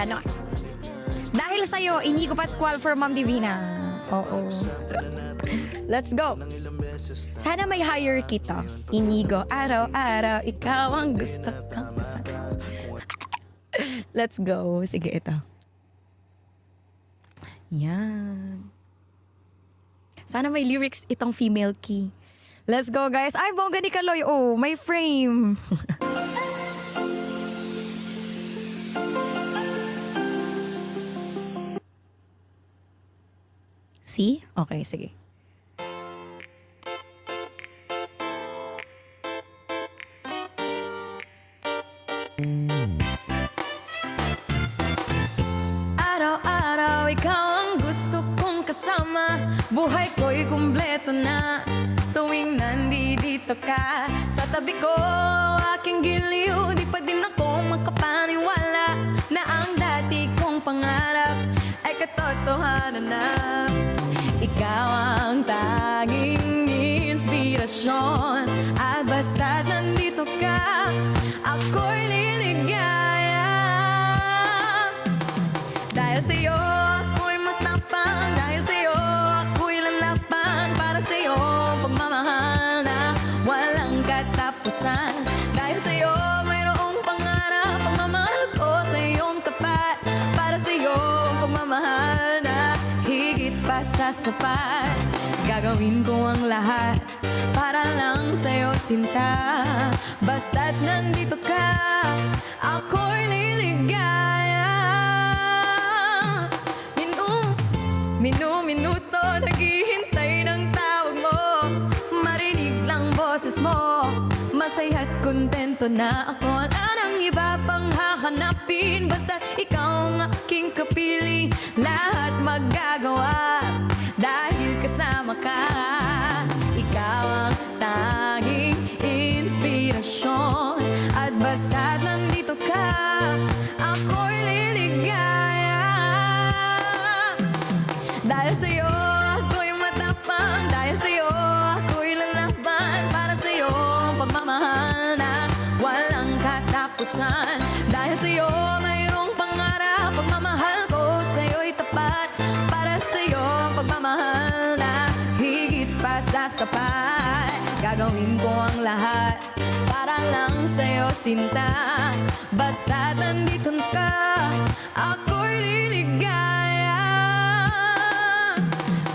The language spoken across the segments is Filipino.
Ano? Dahil sa'yo, Inigo Pascual for Ma'am Divina. Oo. Let's go. Sana may hierarchy to. Inigo, araw-araw, ikaw ang gusto kong kasama. Let's go. Sige, ito. Yan. Sana may lyrics itong female key. Let's go, guys. Ay, bongga ni Kaloy. Oh, may frame. See? Okay, sige. Araw-araw, ikaw ang gusto kong kasama. Buhay ko'y kumpleto na tuwing nandito ka. Sa tabi ko, aking giliw. Di pa din ako makapaniwala na ang dati kong pangarap ay katotohanan na. Ikaw ang tanging inspirasyon. At basta't nandito ka, ako'y liligaya. Dahil sa'yo, ako'y matapang. Dahil sa'yo, ako'y lalaban. Para sa'yo, pagmamahal na walang katapusan. Dahil sa'yo, mayroong pangarap. Pagmamahal ko sa iyong tapat. Para sa'yo, pagmamahal na higit pa sa sapat. Gagawin ko ang lahat para lang sa'yo, sinta. Basta't nandito ka, ako'y liligaya. Minuto, naghihintay ng tawag mo. Marinig lang boses mo. Masaya't kontento na ako. Wala nang iba pang hahanapin. Basta ikaw ang aking kapiling. Lahat magagawa dahil kasama ka. Ikaw ang tanging inspirasyon. At basta't nandito ka, ako'y liligaya. Dahil sa'yo, ako'y matapang. Dahil sa'yo, ako'y lalaban. Para sa'yo, pagmamahal na walang katapusan. Dahil sa'yo, mayroong pangarap. Pagmamahal ko sa'yo'y tapat. Para sa'yo, pagmamahal na higit pa sa sapat. Gagawin ko ang lahat para lang sa'yo, sinta. Basta't nandito ka, ako'y liligaya.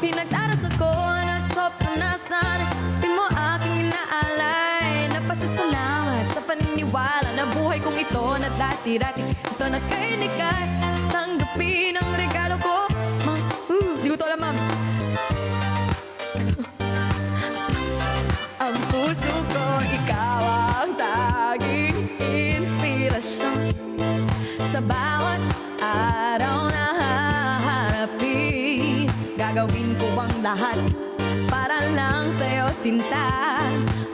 Pinagdaras ako na sopranasan. Di mo aking inaalay. Napasasalamat sa paniniwala na buhay kong ito na dati-dati. Ito na kay Nikay. Tanggapin ang regalo ko. Ma'am, di ko to alam, ma'am. Ang puso ko, ikaw ang tanging inspirasyon. Sa bawat araw na haharapin, gagawin ko ang lahat para lang sa'yo, sinta.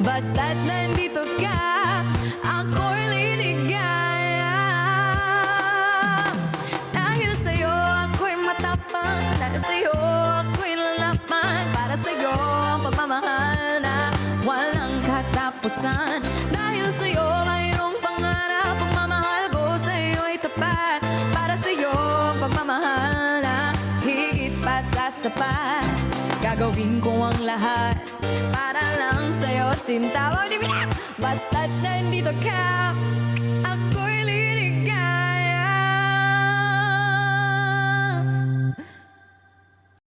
Basta't nandito ka, ako'y liligaya. Dahil sa'yo, ako'y matapang. Dahil sa'yo, ako'y lalaban. Para sa'yo, ang pagmamahal na walang katapusan. Dahil sa'yo, mayroong pangarap. Pagmamahal ko sa'yo'y tapat. Para sa'yo, pagmamahal na higit pa sa sapat. Gagawin ko ang lahat para lang sa'yo, sinta. Basta't nandito ka,